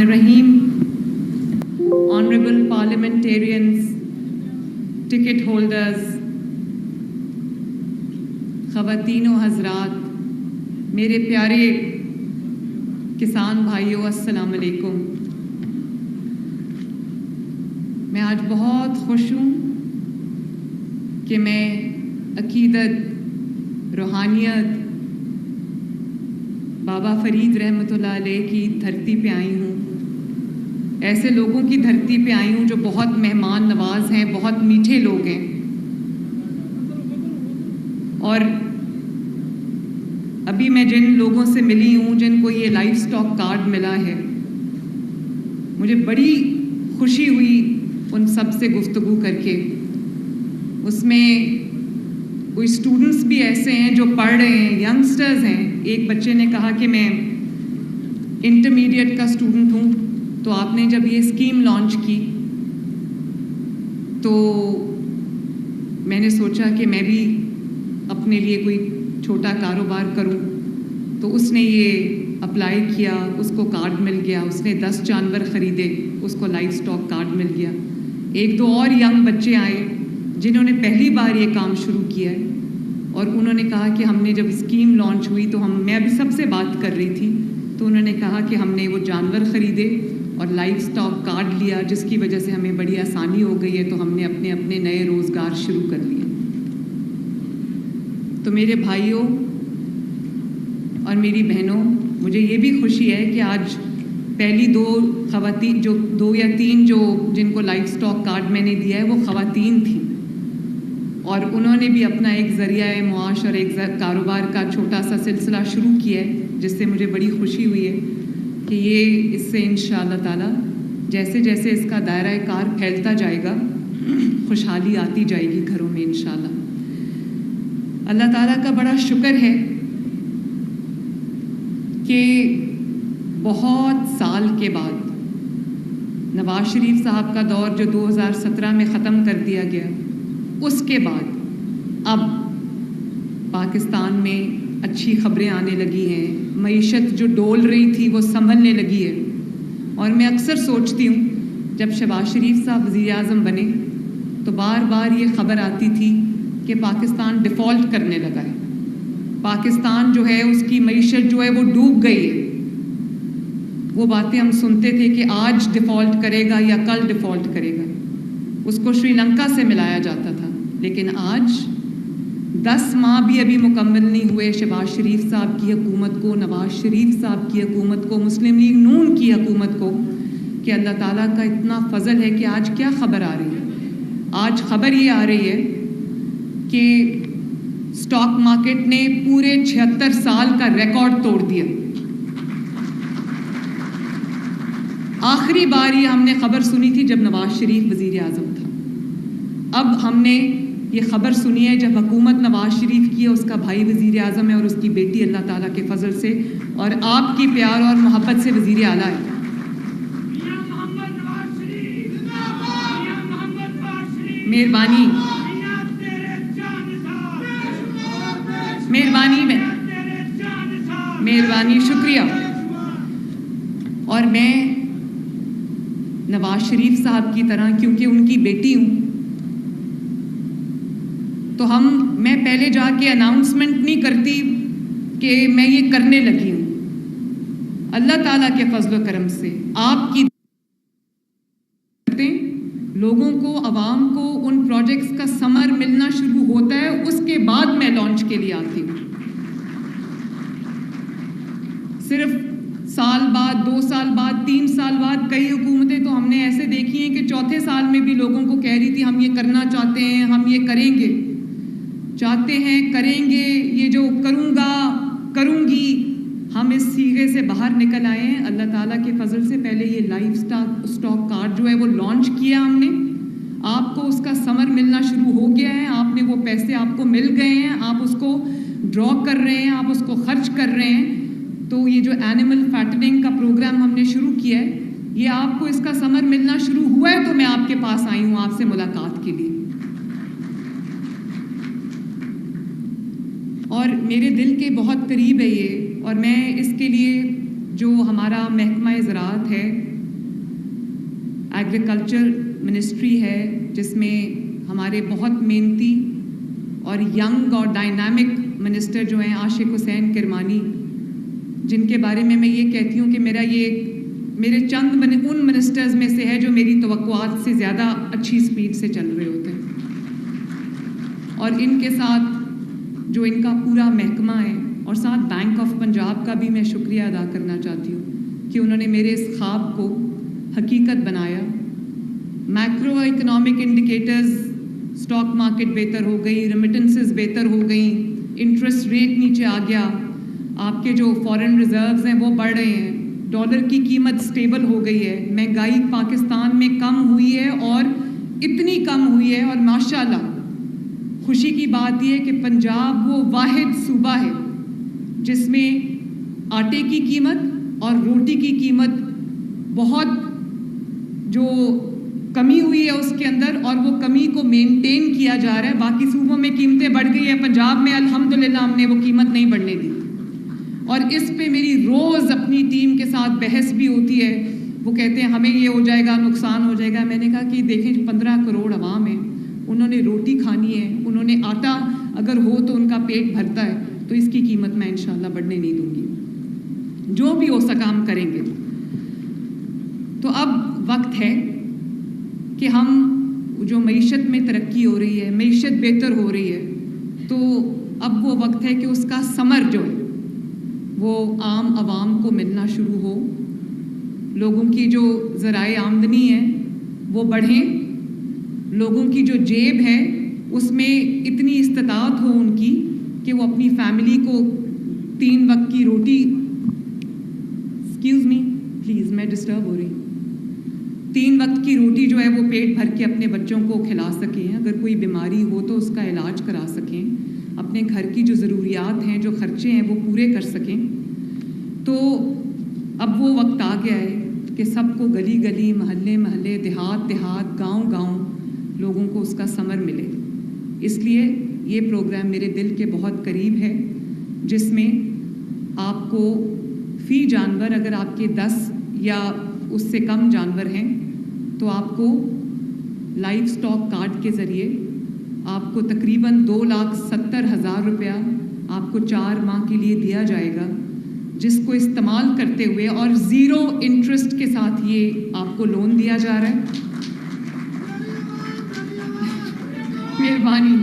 Bismillahirrahmanirrahim. Honorable parliamentarians, ticket holders, خواتین و حضرات، میرے پیارے کسان بھائیوں، السلام علیکم۔ میں آج بہت خوش ہوں کہ میں عقیدت، روحانیت، بابا فرید رحمۃ اللہ علیہ کی دھرتی پہ آئی ہوں، ایسے لوگوں کی دھرتی پہ آئی ہوں جو بہت مہمان نواز ہیں، بہت میٹھے لوگ ہیں، اور ابھی میں جن لوگوں سے ملی ہوں جن کو یہ لائف سٹاک کارڈ ملا ہے، مجھے بڑی خوشی ہوئی ان سب سے گفتگو کر کے۔ اس میں کوئی اسٹوڈنٹس بھی ایسے ہیں جو پڑھ رہے ہیں، ینگسٹرز ہیں۔ ایک بچے نے کہا کہ میں انٹرمیڈیٹ کا اسٹوڈنٹ ہوں، تو آپ نے جب یہ اسکیم لانچ کی تو میں نے سوچا کہ میں بھی اپنے لیے کوئی چھوٹا کاروبار کروں، تو اس نے یہ اپلائی کیا، اس کو کارڈ مل گیا، اس نے 10 جانور خریدے، اس کو لائف سٹاک کارڈ مل گیا۔ ایک دو اور ینگ بچے آئے جنہوں نے پہلی بار یہ کام شروع کیا ہے، اور انہوں نے کہا کہ ہم نے جب اسکیم لانچ ہوئی تو میں ابھی سب سے بات کر رہی تھی، تو انہوں نے کہا کہ ہم نے وہ جانور خریدے اور لائف سٹاک کارڈ لیا، جس کی وجہ سے ہمیں بڑی آسانی ہو گئی ہے، تو ہم نے اپنے اپنے نئے روزگار شروع کر لیے۔ تو میرے بھائیوں اور میری بہنوں، مجھے یہ بھی خوشی ہے کہ آج پہلی دو خواتین، جو 2 یا 3 جن کو لائف سٹاک کارڈ میں نے دیا ہے، وہ خواتین تھیں، اور انہوں نے بھی اپنا ایک ذریعہ معاش اور ایک کاروبار کا چھوٹا سا سلسلہ شروع کیا ہے، جس سے مجھے بڑی خوشی ہوئی ہے کہ یہ اس سے انشاءاللہ تعالی جیسے جیسے اس کا دائرہ کار پھیلتا جائے گا، خوشحالی آتی جائے گی گھروں میں انشاءاللہ۔ اللہ تعالیٰ کا بڑا شکر ہے کہ بہت سال کے بعد نواز شریف صاحب کا دور جو 2017 میں ختم کر دیا گیا، اس کے بعد اب پاکستان میں اچھی خبریں آنے لگی ہیں، معیشت جو ڈول رہی تھی وہ سنبھلنے لگی ہے۔ اور میں اکثر سوچتی ہوں، جب شہباز شریف صاحب وزیر اعظم بنے تو بار بار یہ خبر آتی تھی کہ پاکستان ڈیفالٹ کرنے لگا ہے، پاکستان جو ہے اس کی معیشت جو ہے وہ ڈوب گئی ہے۔ وہ باتیں ہم سنتے تھے کہ آج ڈیفالٹ کرے گا یا کل ڈیفالٹ کرے گا، اس کو شری لنکا سے ملایا جاتا تھا، لیکن آج 10 ماہ بھی ابھی مکمل نہیں ہوئے شہباز شریف صاحب کی حکومت کو، نواز شریف صاحب کی حکومت کو، مسلم لیگ نون کی حکومت کو، کہ اللہ تعالیٰ کا اتنا فضل ہے کہ آج کیا خبر آ رہی ہے؟ آج خبر یہ آ رہی ہے کہ اسٹاک مارکیٹ نے پورے 76 سال کا ریکارڈ توڑ دیا۔ آخری بار یہ ہم نے خبر سنی تھی جب نواز شریف وزیر اعظم تھا، اب ہم نے یہ خبر سنی ہے جب حکومت نواز شریف کی ہے، اس کا بھائی وزیر اعظم ہے اور اس کی بیٹی اللہ تعالیٰ کے فضل سے اور آپ کی پیار اور محبت سے وزیر اعلیٰ ہے۔ مہربانی مہربانی شکریہ۔ اور میں نواز شریف صاحب کی طرح، کیونکہ ان کی بیٹی ہوں، تو میں پہلے جا کے اناؤنسمنٹ نہیں کرتی کہ میں یہ کرنے لگی ہوں۔ اللہ تعالیٰ کے فضل و کرم سے آپ کی لوگوں کو، عوام کو ان پروجیکٹس کا ثمر ملنا شروع ہوتا ہے، اس کے بعد میں لانچ کے لیے آتی ہوں۔ صرف سال بعد، 2 سال بعد، 3 سال بعد، کئی حکومتیں تو ہم نے ایسے دیکھی ہیں کہ چوتھے سال میں بھی لوگوں کو کہہ رہی تھی ہم یہ کرنا چاہتے ہیں، ہم یہ کریں گے، چاہتے ہیں، کریں گے، یہ جو کروں گا، کروں گی۔ ہم اس سیغے سے باہر نکل آئے ہیں اللہ تعالیٰ کے فضل سے۔ پہلے یہ لائف سٹاک کارڈ جو ہے وہ لانچ کیا ہم نے، آپ کو اس کا ثمر ملنا شروع ہو گیا ہے، آپ نے وہ پیسے آپ کو مل گئے ہیں، آپ اس کو ڈرا کر رہے ہیں، آپ اس کو خرچ کر رہے ہیں۔ تو یہ جو اینیمل فیٹننگ کا پروگرام ہم نے شروع کیا ہے، یہ آپ کو اس کا ثمر ملنا شروع ہوا ہے، تو میں آپ کے پاس آئی ہوں آپ سے ملاقات کے لیے۔ اور میرے دل کے بہت قریب ہے یہ، اور میں اس کے لیے جو ہمارا محکمہ زراعت ہے، ایگریکلچر منسٹری ہے، جس میں ہمارے بہت محنتی اور ینگ اور ڈائنامک منسٹر جو ہیں عاشق حسین کرمانی، جن کے بارے میں یہ کہتی ہوں کہ میرے چند ان منسٹرز میں سے ہے جو میری توقعات سے زیادہ اچھی سپیڈ سے چل رہے ہوتے ہیں، اور ان کے ساتھ جو ان کا پورا محکمہ ہے، اور ساتھ بینک آف پنجاب کا بھی میں شکریہ ادا کرنا چاہتی ہوں کہ انہوں نے میرے اس خواب کو حقیقت بنایا۔ Macro economic indicators, stock market بہتر ہو گئی، ریمیٹنسز بہتر ہو گئیں، انٹرسٹ ریٹ نیچے آ گیا، آپ کے جو فارن ریزروز ہیں وہ بڑھ رہے ہیں، ڈالر کی قیمت سٹیبل ہو گئی ہے، مہنگائی پاکستان میں کم ہوئی ہے، اور اتنی کم ہوئی ہے، اور ماشاءاللہ خوشی کی بات یہ ہے کہ پنجاب وہ واحد صوبہ ہے جس میں آٹے کی قیمت اور روٹی کی قیمت بہت جو کمی ہوئی ہے اس کے اندر، اور وہ کمی کو مینٹین کیا جا رہا ہے۔ باقی صوبوں میں قیمتیں بڑھ گئی ہیں، پنجاب میں الحمدللہ ہم نے وہ قیمت نہیں بڑھنے دی، اور اس پہ میری روز اپنی ٹیم کے ساتھ بحث بھی ہوتی ہے۔ وہ کہتے ہیں ہمیں یہ ہو جائے گا، نقصان ہو جائے گا۔ میں نے کہا کہ دیکھیں 15 کروڑ عوام ہیں، انہوں نے روٹی کھانی ہے، انہوں نے آٹا اگر ہو تو ان کا پیٹ بھرتا ہے، تو اس کی قیمت میں انشاءاللہ بڑھنے نہیں دوں گی، جو بھی ہو سکا ہم کریں گے۔ تو اب وقت ہے کہ ہم جو معیشت میں ترقی ہو رہی ہے، معیشت بہتر ہو رہی ہے، تو اب وہ وقت ہے کہ اس کا ثمر جو ہے وہ عام عوام کو ملنا شروع ہو، لوگوں کی جو ذرائع آمدنی ہے وہ بڑھیں، لوگوں کی جو جیب ہے اس میں اتنی استطاعت ہو ان کی کہ وہ اپنی فیملی کو 3 وقت کی روٹی، ایکسکیوز می پلیز میں ڈسٹرب ہو رہی ہوں، 3 وقت کی روٹی جو ہے وہ پیٹ بھر کے اپنے بچوں کو کھلا سکیں، اگر کوئی بیماری ہو تو اس کا علاج کرا سکیں، اپنے گھر کی جو ضروریات ہیں، جو خرچے ہیں وہ پورے کر سکیں۔ تو اب وہ وقت آ گیا ہے کہ سب کو گلی گلی، محلے محلے، دیہات دیہات، گاؤں گاؤں لوگوں کو اس کا ثمر ملے۔ اس لیے یہ پروگرام میرے دل کے بہت قریب ہے، جس میں آپ کو فی جانور، اگر آپ کے 10 یا اس سے کم جانور ہیں تو آپ کو لائف سٹاک کارڈ کے ذریعے آپ کو تقریباً 2,70,000 روپیہ آپ کو 4 ماہ کے لیے دیا جائے گا، جس کو استعمال کرتے ہوئے اور 0 انٹرسٹ کے ساتھ یہ آپ کو لون دیا جا رہا ہے۔ مہربانی،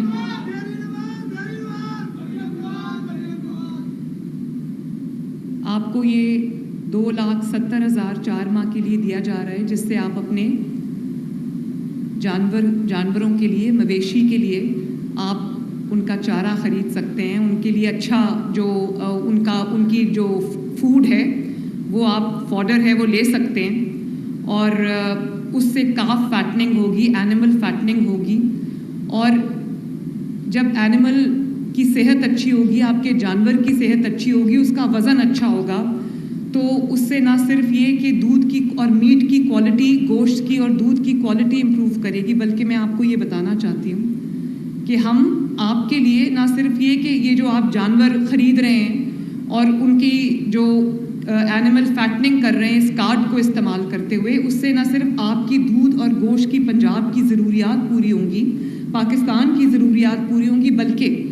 آپ کو یہ 2,70,000 4 ماہ کے لیے دیا جا رہا ہے، جس سے آپ اپنے جانوروں کے لیے، مویشی کے لیے آپ ان کا چارہ خرید سکتے ہیں، ان کے لیے اچھا جو ان کی جو فوڈ ہے وہ آپ فوڈر ہے وہ لے سکتے ہیں، اور اس سے کاف فیٹننگ ہوگی، اینیمل فیٹننگ ہوگی، اور جب اینیمل کی صحت اچھی ہوگی، آپ کے جانور کی صحت اچھی ہوگی، اس کا وزن اچھا ہوگا، تو اس سے نہ صرف یہ کہ دودھ کی اور میٹ کی کوالٹی، گوشت کی اور دودھ کی کوالٹی امپروو کرے گی، بلکہ میں آپ کو یہ بتانا چاہتی ہوں کہ ہم آپ کے لیے نہ صرف یہ کہ یہ جو آپ جانور خرید رہے ہیں اور ان کی جو اینیمل فیٹننگ کر رہے ہیں اس کارڈ کو استعمال کرتے ہوئے، اس سے نہ صرف آپ کی دودھ اور گوشت کی پنجاب کی ضروریات پوری ہوں گی، پاکستان کی ضروریات پوری ہوں گی، بلکہ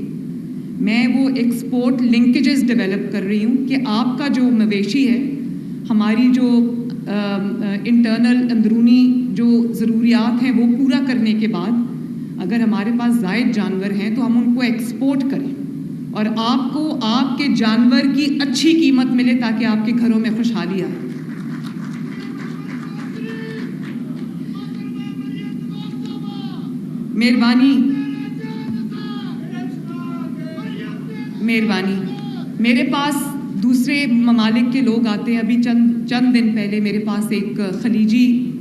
میں وہ ایکسپورٹ لنکیجز ڈیولپ کر رہی ہوں کہ آپ کا جو مویشی ہے، ہماری جو انٹرنل اندرونی جو ضروریات ہیں وہ پورا کرنے کے بعد اگر ہمارے پاس زائد جانور ہیں تو ہم ان کو ایکسپورٹ کریں، اور آپ کو آپ کے جانور کی اچھی قیمت ملے تاکہ آپ کے گھروں میں خوشحالی آئے۔ مہربانی، میرے پاس دوسرے ممالک کے لوگ آتے ہیں۔ ابھی چند دن پہلے میرے پاس ایک خلیجی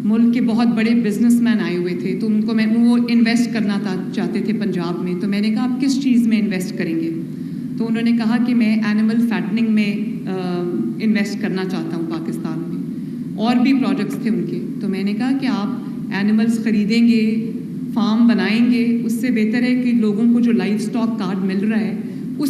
ملک کے بہت بڑے بزنس مین آئے ہوئے تھے، تو ان کو وہ انویسٹ کرنا چاہتے تھے پنجاب میں، تو میں نے کہا آپ کس چیز میں انویسٹ کریں گے؟ تو انہوں نے کہا کہ میں اینیمل فیٹننگ میں انویسٹ کرنا چاہتا ہوں پاکستان میں، اور بھی پروجیکٹس تھے ان کے۔ تو میں نے کہا کہ آپ اینیملز خریدیں گے، فارم بنائیں گے، اس سے بہتر ہے کہ لوگوں کو جو لائف سٹاک کارڈ مل رہا ہے اس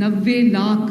90,000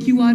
QR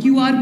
QR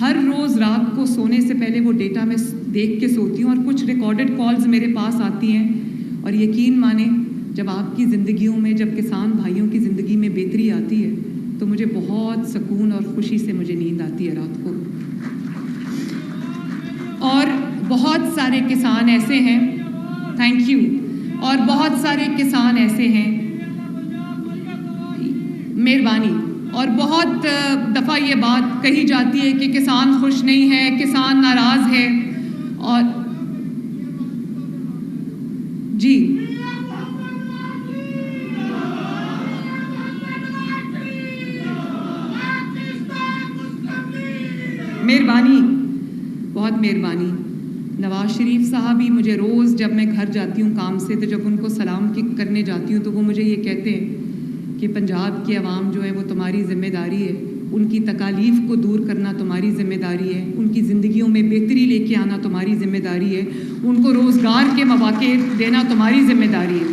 ہر روز رات کو سونے سے پہلے وہ ڈیٹا میں دیکھ کے سوتی ہوں، اور کچھ ریکارڈڈ کالز میرے پاس آتی ہیں، اور یقین مانیں جب آپ کی زندگیوں میں، جب کسان بھائیوں کی زندگی میں بہتری آتی ہے تو مجھے بہت سکون اور خوشی سے مجھے نیند آتی ہے رات کو۔ اور بہت سارے کسان ایسے ہیں، تھینک یو، اور بہت سارے کسان ایسے ہیں، مہربانی، اور بہت دفعہ یہ بات کہی جاتی ہے کہ کسان خوش نہیں ہے، کسان ناراض ہے، اور جی مہربانی، بہت مہربانی۔ نواز شریف صاحب ہی مجھے روز جب میں گھر جاتی ہوں کام سے تو جب ان کو سلام کرنے جاتی ہوں تو وہ مجھے یہ کہتے ہیں کہ پنجاب کی عوام جو ہے وہ تمہاری ذمہ داری ہے، ان کی تکالیف کو دور کرنا تمہاری ذمہ داری ہے، ان کی زندگیوں میں بہتری لے کے آنا تمہاری ذمہ داری ہے، ان کو روزگار کے مواقع دینا تمہاری ذمہ داری ہے۔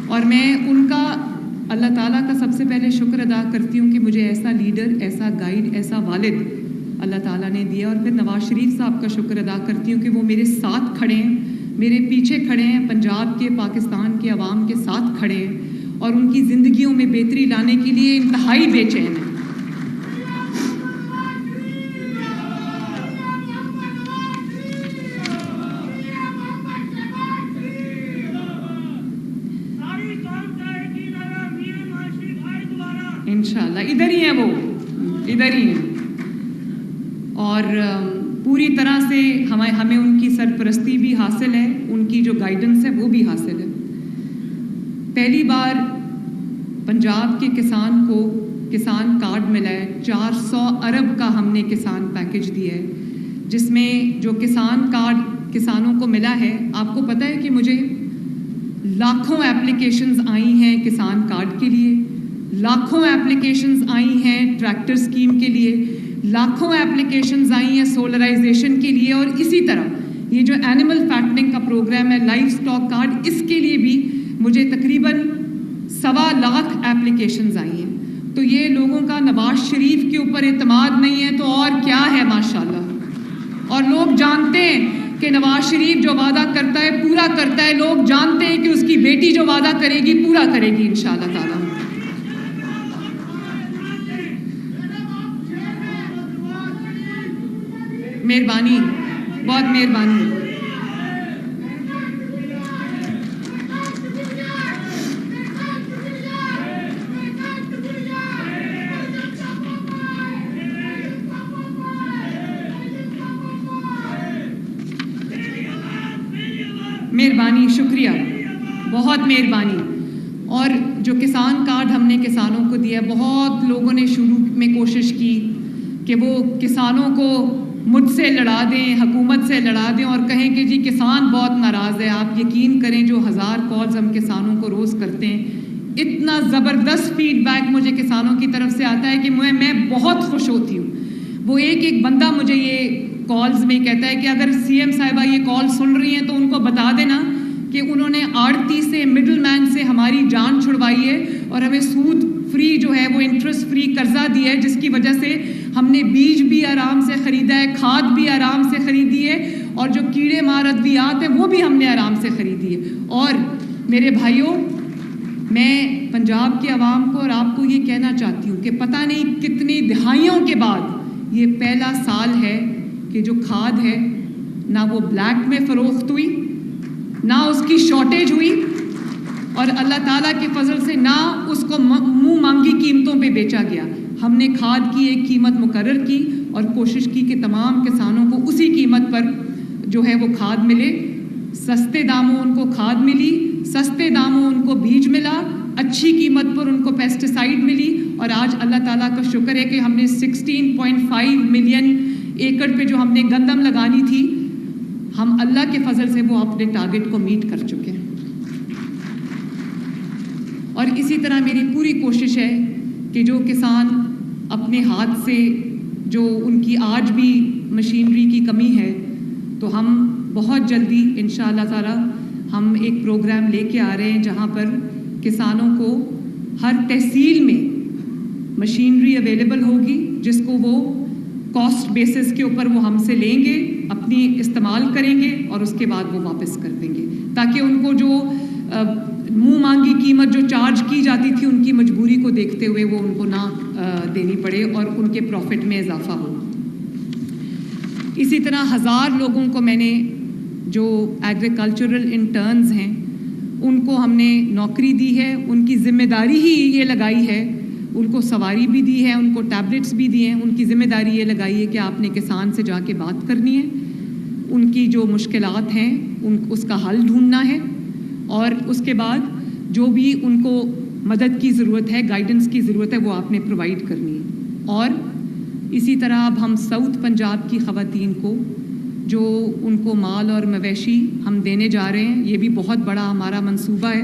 اور میں ان کا اللہ تعالیٰ کا سب سے پہلے شکر ادا کرتی ہوں کہ مجھے ایسا لیڈر، ایسا گائیڈ، ایسا والد اللہ تعالیٰ نے دیا، اور پھر نواز شریف صاحب کا شکر ادا کرتی ہوں کہ وہ میرے ساتھ کھڑے ہیں، میرے پیچھے کھڑے ہیں، پنجاب کے، پاکستان کے عوام کے ساتھ کھڑے ہیں، اور ان کی زندگیوں میں بہتری لانے کے لیے انتہائی بے چین ہیں۔ انشاءاللہ ادھر ہی ہیں، وہ ادھر ہی ہیں، اور پوری طرح سے ہمیں ان کی سرپرستی بھی حاصل ہے، ان کی جو گائیڈنس ہے وہ بھی حاصل ہے۔ پہلی بار پنجاب کے کسان کو کسان کارڈ ملا ہے، 400 ارب کا ہم نے کسان پیکج دیا ہے، جس میں جو کسان کارڈ کسانوں کو ملا ہے، آپ کو پتہ ہے کہ مجھے لاکھوں اپلیکیشنز آئی ہیں کسان کارڈ کے لیے، لاکھوں اپلیکیشنز آئی ہیں ٹریکٹر اسکیم کے لیے، لاکھوں اپلیکیشنز آئی ہیں سولرائزیشن کے لیے، اور اسی طرح یہ جو اینیمل فیٹنگ کا پروگرام ہے، لائف سٹاک کارڈ، اس کے لیے بھی مجھے تقریباً 1.25 لاکھ اپلیکیشنز آئی ہیں۔ تو یہ لوگوں کا نواز شریف کے اوپر اعتماد نہیں ہے تو اور کیا ہے ماشاءاللہ، اور لوگ جانتے ہیں کہ نواز شریف جو وعدہ کرتا ہے پورا کرتا ہے، لوگ جانتے ہیں کہ اس کی بیٹی جو وعدہ کرے گی پورا کرے گی انشاءاللہ تعالیٰ۔ مہربانی، بہت مہربانی۔ مہربانی، شکریہ، بہت مہربانی۔ اور جو کسان کارڈ ہم نے کسانوں کو دیا، بہت لوگوں نے شروع میں کوشش کی کہ وہ کسانوں کو مجھ سے لڑا دیں، حکومت سے لڑا دیں، اور کہیں کہ جی کسان بہت ناراض ہے۔ آپ یقین کریں جو 1000 کالز ہم کسانوں کو روز کرتے ہیں، اتنا زبردست فیڈ بیک مجھے کسانوں کی طرف سے آتا ہے کہ میں بہت خوش ہوتی ہوں۔ وہ ایک بندہ مجھے یہ کالز میں کہتا ہے کہ اگر سی ایم صاحبہ یہ کال سن رہی ہیں تو ان کو بتا دینا کہ انہوں نے آڑتی سے، مڈل مین سے ہماری جان چھڑوائی ہے، اور ہمیں سود فری جو ہے وہ انٹرسٹ فری قرضہ دیا ہے، جس کی وجہ سے ہم نے بیج بھی آرام سے خریدا ہے، کھاد بھی آرام سے خریدی ہے، اور جو کیڑے مار ادویات ہیں وہ بھی ہم نے آرام سے خریدی ہے۔ اور میرے بھائیوں، میں پنجاب کے عوام کو اور آپ کو یہ کہنا چاہتی ہوں کہ پتہ نہیں کتنی دہائیوں کے بعد یہ پہلا سال ہے کہ جو کھاد ہے نہ وہ بلیک میں فروخت ہوئی، نہ اس کی شارٹیج ہوئی، اور اللہ تعالیٰ کے فضل سے نہ اس کو منہ مانگی قیمتوں پہ بیچا گیا۔ ہم نے کھاد کی ایک قیمت مقرر کی اور کوشش کی کہ تمام کسانوں کو اسی قیمت پر جو ہے وہ کھاد ملے، سستے داموں ان کو کھاد ملی، سستے داموں ان کو بیج ملا، اچھی قیمت پر ان کو پیسٹیسائیڈ ملی، اور آج اللہ تعالیٰ کا شکر ہے کہ ہم نے 16.5 ملین ایکڑ پہ جو ہم نے گندم لگانی تھی، ہم اللہ کے فضل سے وہ اپنے ٹارگٹ کو میٹ کر چکے ہیں۔ اور اسی طرح میری پوری کوشش ہے کہ جو کسان اپنے ہاتھ سے، جو ان کی آج بھی مشینری کی کمی ہے، تو ہم بہت جلدی انشاءاللہ تعالی ہم ایک پروگرام لے کے آ رہے ہیں جہاں پر کسانوں کو ہر تحصیل میں مشینری اویلیبل ہوگی، جس کو وہ کاسٹ بیسس کے اوپر وہ ہم سے لیں گے، اپنی استعمال کریں گے اور اس کے بعد وہ واپس کر دیں گے، تاکہ ان کو جو منہ مانگی قیمت جو چارج کی جاتی تھی ان کی مجبوری کو دیکھتے ہوئے وہ ان کو نہ دینی پڑے اور ان کے پروفٹ میں اضافہ ہو۔ اسی طرح 1000 لوگوں کو میں نے جو ایگریکلچرل انٹرنز ہیں ان کو ہم نے نوکری دی ہے، ان کی ذمہ داری ہی یہ لگائی ہے، ان کو سواری بھی دی ہے، ان کو ٹیبلٹس بھی دیے ہیں، ان کی ذمہ داری یہ لگائی ہے کہ آپ نے کسان سے جا کے بات کرنی ہے، ان کی جو مشکلات ہیں اس کا حل ڈھونڈنا ہے، اور اس کے بعد جو بھی ان کو مدد کی ضرورت ہے، گائیڈنس کی ضرورت ہے، وہ آپ نے پرووائڈ کرنی ہے۔ اور اسی طرح اب ہم ساؤتھ پنجاب کی خواتین کو جو ان کو مال اور مویشی ہم دینے جا رہے ہیں، یہ بھی بہت بڑا ہمارا منصوبہ ہے،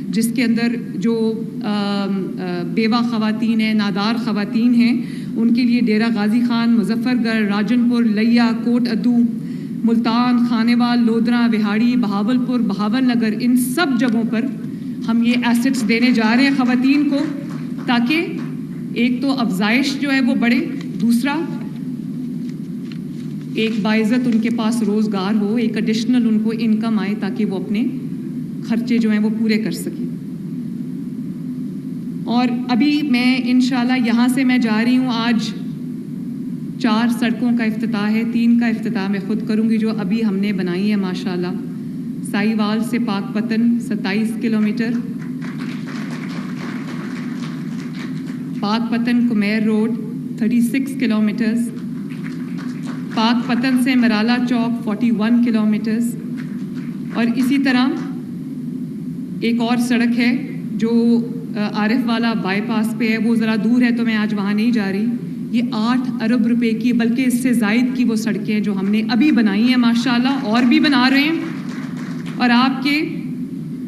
جس کے اندر جو بیوہ خواتین ہیں، نادار خواتین ہیں، ان کے لیے ڈیرہ غازی خان، مظفر گڑھ، راجن پور، لیا، کوٹ ادو، ملتان، خانیوال، لودھرا، وہاڑی، بہاول پور، بہاول نگر، ان سب جگہوں پر ہم یہ ایسٹس دینے جا رہے ہیں خواتین کو، تاکہ ایک تو افزائش جو ہے وہ بڑھے، دوسرا ایک باعزت ان کے پاس روزگار ہو، ایک ایڈیشنل ان کو انکم آئے تاکہ وہ اپنے خرچے جو ہیں وہ پورے کر سکیں۔ اور ابھی میں انشاءاللہ یہاں سے میں جا رہی ہوں، آج 4 سڑکوں کا افتتاح ہے، 3 کا افتتاح میں خود کروں گی جو ابھی ہم نے بنائی ہے ماشاءاللہ۔ سائی وال سے پاک پتن 27 کلومیٹر، پاک پتن کمیر روڈ 36 کلومیٹرز، پاک پتن سے مرالا چوک 41 کلومیٹرز، اور اسی طرح ایک اور سڑک ہے جو عارف والا بائی پاس پہ ہے، وہ ذرا دور ہے تو میں آج وہاں نہیں جا رہی۔ یہ 8 ارب روپے کی بلکہ اس سے زائد کی وہ سڑکیں ہیں جو ہم نے ابھی بنائی ہیں ماشاءاللہ، اور بھی بنا رہے ہیں، اور آپ کے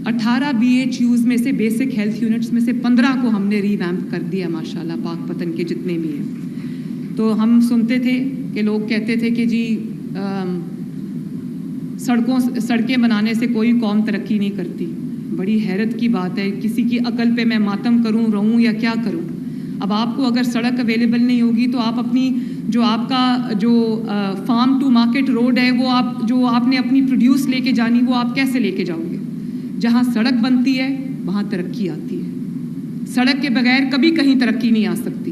18 BHUs میں سے بیسک ہیلتھ یونٹس میں سے 15 کو ہم نے ری ویمپ کر دیا ماشاءاللہ، پاک پتن کے جتنے بھی ہیں۔ تو ہم سنتے تھے کہ لوگ کہتے تھے کہ جی سڑکیں بنانے سے کوئی قوم ترقی نہیں کرتی۔ بڑی حیرت کی بات ہے، کسی کی عقل پہ میں ماتم کروں، رہوں یا کیا کروں؟ اب آپ کو اگر سڑک اویلیبل نہیں ہوگی تو آپ اپنی جو آپ کا جو فارم ٹو مارکیٹ روڈ ہے، وہ آپ نے اپنی پروڈیوس لے کے جانی، وہ آپ کیسے لے کے جاؤ گے؟ جہاں سڑک بنتی ہے وہاں ترقی آتی ہے، سڑک کے بغیر کبھی کہیں ترقی نہیں آ سکتی۔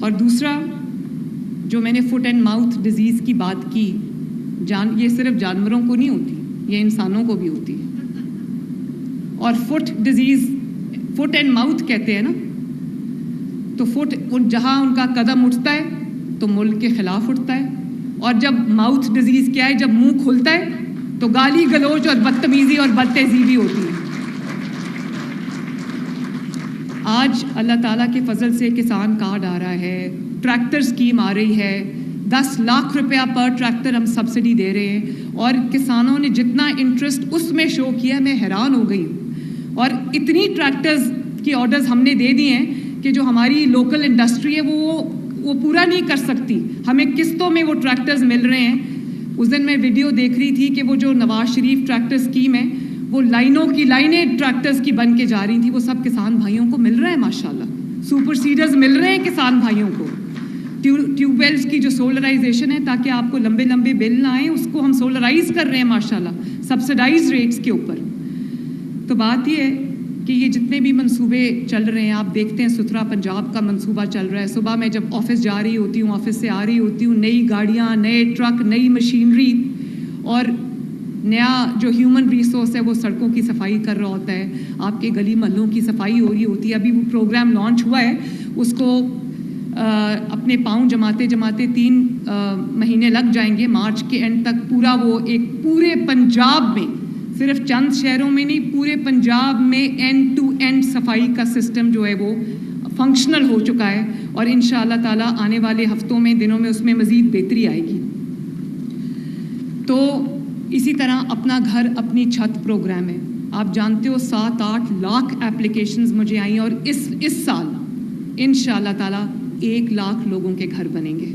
اور دوسرا جو میں نے فٹ اینڈ ماؤتھ ڈیزیز کی بات کی، یہ صرف جانوروں کو نہیں ہوتی، یہ انسانوں کو بھی ہوتی ہے۔ اور foot disease, foot and mouth کہتے ہیں نا، تو فٹ جہاں ان کا قدم اٹھتا ہے تو ملک کے خلاف اٹھتا ہے، اور جب ماؤتھ ڈیزیز کیا ہے، جب منہ کھلتا ہے تو گالی گلوچ اور بدتمیزی اور بدتہذیبی ہوتی ہے۔ آج اللہ تعالیٰ کے فضل سے کسان کارڈ آ رہا ہے، ٹریکٹر اسکیم آ رہی ہے، 10 لاکھ روپیہ پر ٹریکٹر ہم سبسڈی دے رہے ہیں، اور کسانوں نے جتنا انٹرسٹ اس میں شو کیا میں حیران ہو گئی ہوں۔ اور اتنی ٹریکٹرز کی آرڈرز ہم نے دے دی ہیں کہ جو ہماری لوکل انڈسٹری ہے وہ پورا نہیں کر سکتی، ہمیں قسطوں میں وہ ٹریکٹرز مل رہے ہیں۔ اس دن میں ویڈیو دیکھ رہی تھی کہ وہ جو نواز شریف ٹریکٹر اسکیم ہے، وہ لائنوں کی لائنیں ٹریکٹرز کی بن کے جا رہی تھیں، وہ سب کسان بھائیوں کو مل رہا ہے ماشاءاللہ، سپر سیڈرز مل رہے ہیں کسان بھائیوں کو۔ ٹیوب ویلز کی جو سولرائزیشن ہے تاکہ آپ کو لمبے لمبے بل نہ آئیں، اس کو ہم سولرائز کر رہے ہیں ماشاءاللہ سبسڈائز ریٹس کے اوپر۔ تو بات یہ ہے کہ یہ جتنے بھی منصوبے چل رہے ہیں، آپ دیکھتے ہیں ستھرا پنجاب کا منصوبہ چل رہا ہے، صبح میں جب آفس جا رہی ہوتی ہوں، آفس سے آ رہی ہوتی ہوں، نئی گاڑیاں، نئے ٹرک، نئی مشینری اور نیا جو ہیومن ریسورس ہے وہ سڑکوں کی صفائی کر رہا ہوتا ہے، آپ کے گلی محلوں کی صفائی ہو رہی ہوتی ہے۔ ابھی وہ پروگرام لانچ ہوا ہے، اس کو اپنے پاؤں جماتے جماتے 3 مہینے لگ جائیں گے، مارچ کے اینڈ تک پورا وہ ایک پورے پنجاب میں، صرف چند شہروں میں نہیں، پورے پنجاب میں اینڈ ٹو اینڈ صفائی کا سسٹم جو ہے وہ فنکشنل ہو چکا ہے، اور انشاءاللہ تعالیٰ آنے والے ہفتوں میں، دنوں میں اس میں مزید بہتری آئے گی۔ تو اسی طرح اپنا گھر اپنی چھت پروگرام ہے، آپ جانتے ہو 7-8 لاکھ اپلیکیشنز مجھے آئیں، اور اس سال انشاءاللہ تعالیٰ 1 لاکھ لوگوں کے گھر بنیں گے۔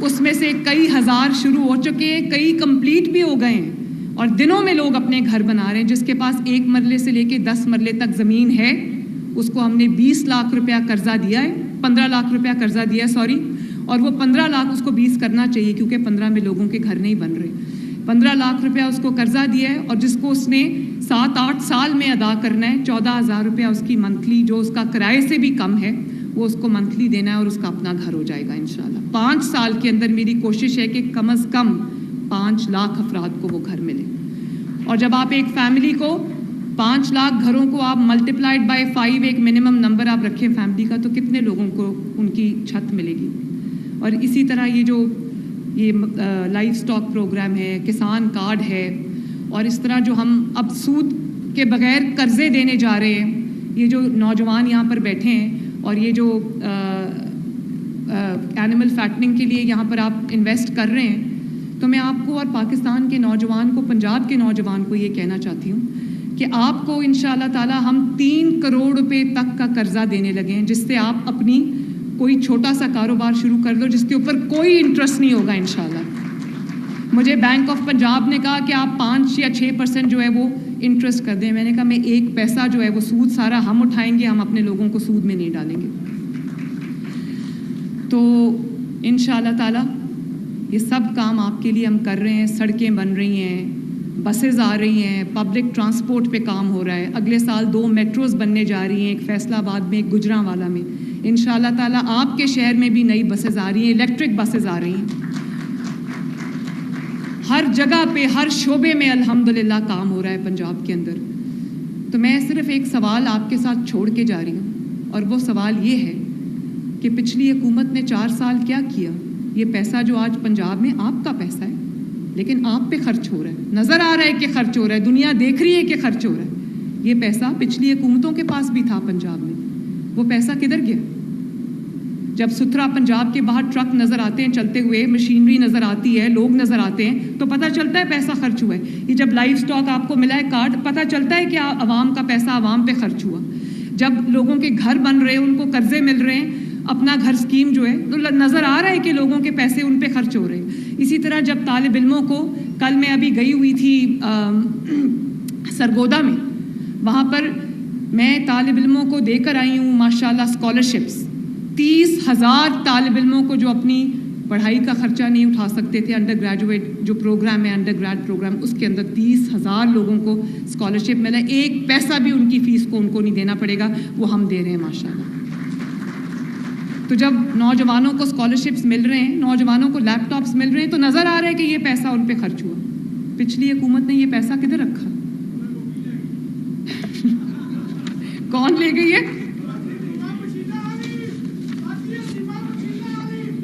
اس میں سے کئی ہزار شروع ہو چکے ہیں، کئی کمپلیٹ بھی ہو گئے ہیں، اور دنوں میں لوگ اپنے گھر بنا رہے ہیں۔ جس کے پاس 1 مرلے سے لے کے 10 مرلے تک زمین ہے اس کو ہم نے 20 لاکھ روپیہ قرضہ دیا ہے, 15 لاکھ روپیہ قرضہ دیا ہے سوری, اور وہ 15 لاکھ اس کو 20 کرنا چاہیے کیونکہ 15 میں لوگوں کے گھر نہیں بن رہے. 15 لاکھ روپیہ اس کو قرضہ دیا ہے, اور جس کو اس نے 7-8 سال میں ادا کرنا ہے. 14,000 روپیہ اس کی منتھلی, جو اس کا کرائے سے بھی کم ہے, وہ اس کو منتھلی دینا ہے, اور اس کا اپنا گھر ہو جائے گا انشاءاللہ. 5 سال کے اندر میری کوشش ہے کہ کم از کم 5 لاکھ افراد کو وہ گھر ملے. اور جب آپ ایک فیملی کو 5 لاکھ گھروں کو آپ ملٹیپلائڈ بائی 5 ایک منیمم نمبر آپ رکھیں فیملی کا, تو کتنے لوگوں کو ان کی چھت ملے گی. اور اسی طرح یہ لائف سٹاک پروگرام ہے, کسان کارڈ ہے, اور اس طرح جو ہم اب سود کے بغیر قرضے دینے جا رہے ہیں, یہ جو نوجوان یہاں پر بیٹھے ہیں, اور یہ جو اینیمل فیٹنگ کے لیے یہاں پر آپ انویسٹ کر رہے ہیں, تو میں آپ کو اور پاکستان کے نوجوان کو, پنجاب کے نوجوان کو یہ کہنا چاہتی ہوں کہ آپ کو انشاءاللہ تعالی ہم 3 کروڑ روپے تک کا قرضہ دینے لگے ہیں, جس سے آپ اپنی کوئی چھوٹا سا کاروبار شروع کر دو, جس کے اوپر کوئی انٹرسٹ نہیں ہوگا انشاءاللہ. مجھے بینک آف پنجاب نے کہا کہ آپ 5 یا 6% جو ہے وہ انٹرسٹ کر دیں. میں نے کہا میں 1 پیسہ جو ہے وہ سود سارا ہم اٹھائیں گے, ہم اپنے لوگوں کو سود میں نہیں ڈالیں گے. تو انشاءاللہ تعالی یہ سب کام آپ کے لیے ہم کر رہے ہیں. سڑکیں بن رہی ہیں, بسز آ رہی ہیں, پبلک ٹرانسپورٹ پہ کام ہو رہا ہے. اگلے سال 2 میٹروز بننے جا رہی ہیں, ایک فیصل آباد میں, ایک گجرانوالہ میں. انشاءاللہ تعالیٰ آپ کے شہر میں بھی نئی بسز آ رہی ہیں, الیکٹرک بسز آ رہی ہیں. ہر جگہ پہ, ہر شعبے میں الحمدللہ کام ہو رہا ہے پنجاب کے اندر. تو میں صرف ایک سوال آپ کے ساتھ چھوڑ کے جا رہی ہوں, اور وہ سوال یہ ہے کہ پچھلی حکومت نے 4 سال کیا کیا. یہ پیسہ جو آج پنجاب میں آپ کا پیسہ ہے, لیکن آپ پہ خرچ ہو رہا ہے, نظر آ رہا ہے کہ خرچ ہو رہا ہے, دنیا دیکھ رہی ہے کہ خرچ ہو رہا ہے. یہ پیسہ پچھلی حکومتوں کے پاس بھی تھا پنجاب میں, وہ پیسہ کدھر گیا؟ جب ستھرا پنجاب کے باہر ٹرک نظر آتے ہیں چلتے ہوئے, مشینری نظر آتی ہے, لوگ نظر آتے ہیں, تو پتہ چلتا ہے پیسہ خرچ ہوا ہے. یہ جب لائف سٹاک آپ کو ملا ہے کارڈ, پتہ چلتا ہے کہ عوام کا پیسہ عوام پہ خرچ ہوا. جب لوگوں کے گھر بن رہے ہیں, ان کو قرضے مل رہے ہیں, اپنا گھر اسکیم جو ہے, تو نظر آ رہا ہے کہ لوگوں کے پیسے ان پہ خرچ ہو رہے ہیں. اسی طرح جب طالب علموں کو, کل میں ابھی گئی ہوئی تھی سرگودا میں, وہاں پر میں طالب علموں کو دے کر آئی ہوں ماشاءاللہ اسکالرشپس. 30,000 طالب علموں کو جو اپنی پڑھائی کا خرچہ نہیں اٹھا سکتے تھے, انڈر گریجویٹ جو پروگرام ہے, انڈر گریڈ پروگرام, اس کے اندر 30,000 لوگوں کو اسکالرشپ ملا. 1 پیسہ بھی ان کی فیس کو ان کو نہیں دینا پڑے گا, وہ ہم دے رہے ہیں ماشاءاللہ. تو جب نوجوانوں کو اسکالرشپس مل رہے ہیں, نوجوانوں کو لیپ ٹاپس مل رہے ہیں, تو نظر آ رہا ہے کہ یہ پیسہ ان پہ خرچ ہوا. پچھلی حکومت نے یہ پیسہ کدھر رکھا؟ کون لے گئی ہے؟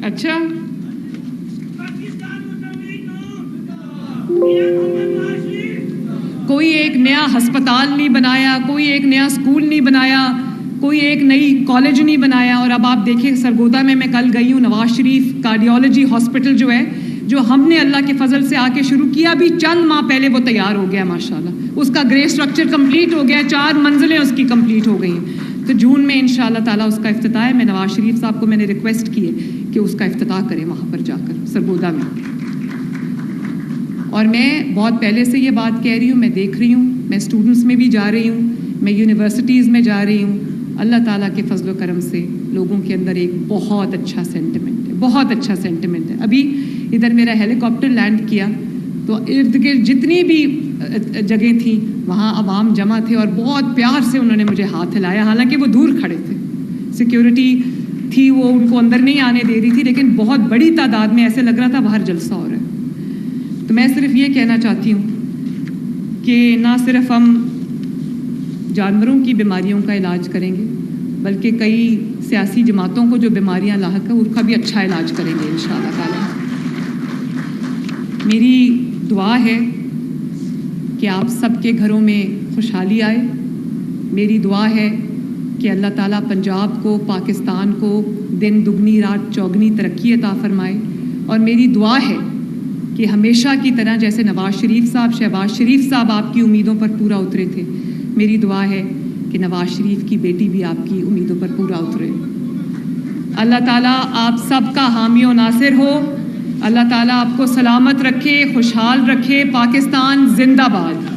اچھا, کوئی ایک نیا ہسپتال نہیں بنایا, کوئی ایک نیا اسکول نہیں بنایا, کوئی ایک نئی کالج نہیں بنایا. اور اب آپ دیکھیں سرگودا میں کل گئی ہوں, نواز شریف کارڈیالوجی ہاسپٹل جو ہے, جو ہم نے اللہ کے فضل سے آ کے شروع کیا, ابھی چند ماہ پہلے وہ تیار ہو گیا ماشاءاللہ. اس کا گرے اسٹرکچر کمپلیٹ ہو گیا, 4 منزلیں اس کی کمپلیٹ ہو گئی ہیں. تو جون میں انشاءاللہ تعالیٰ اس کا افتتاح ہے. میں نواز شریف صاحب کو میں نے ریکویسٹ کی ہے کہ اس کا افتتاح کریں وہاں پر جا کر سرگودا میں. اور میں بہت پہلے سے یہ بات کہہ رہی ہوں, میں دیکھ رہی ہوں, میں اسٹوڈنٹس میں بھی جا رہی ہوں, میں یونیورسٹیز میں جا رہی ہوں. اللہ تعالیٰ کے فضل و کرم سے لوگوں کے اندر ایک بہت اچھا سینٹیمنٹ ہے, بہت اچھا سینٹیمنٹ ہے. ابھی ادھر میرا ہیلی کاپٹر لینڈ کیا تو ارد گرد جتنی بھی جگہیں تھیں وہاں عوام جمع تھے, اور بہت پیار سے انہوں نے مجھے ہاتھ ہلایا. حالانکہ وہ دور کھڑے تھے, سیکیورٹی تھی, وہ ان کو اندر نہیں آنے دے رہی تھی, لیکن بہت بڑی تعداد میں ایسے لگ رہا تھا باہر جلسہ ہو رہا ہے. تو میں صرف یہ کہنا چاہتی ہوں کہ نہ صرف ہم جانوروں کی بیماریوں کا علاج کریں گے, بلکہ کئی سیاسی جماعتوں کو جو بیماریاں لاحق ہیں ان کا بھی اچھا علاج کریں گے انشاءاللہ تعالیٰ. میری دعا ہے کہ آپ سب کے گھروں میں خوشحالی آئے. میری دعا ہے کہ اللہ تعالیٰ پنجاب کو, پاکستان کو دن دگنی رات چوگنی ترقی عطا فرمائے. اور میری دعا ہے کہ ہمیشہ کی طرح جیسے نواز شریف صاحب, شہباز شریف صاحب آپ کی امیدوں پر پورا اترے تھے, میری دعا ہے کہ نواز شریف کی بیٹی بھی آپ کی امیدوں پر پورا اترے. اللہ تعالیٰ آپ سب کا حامی و ناصر ہو. اللہ تعالیٰ آپ کو سلامت رکھے, خوشحال رکھے. پاکستان زندہ باد.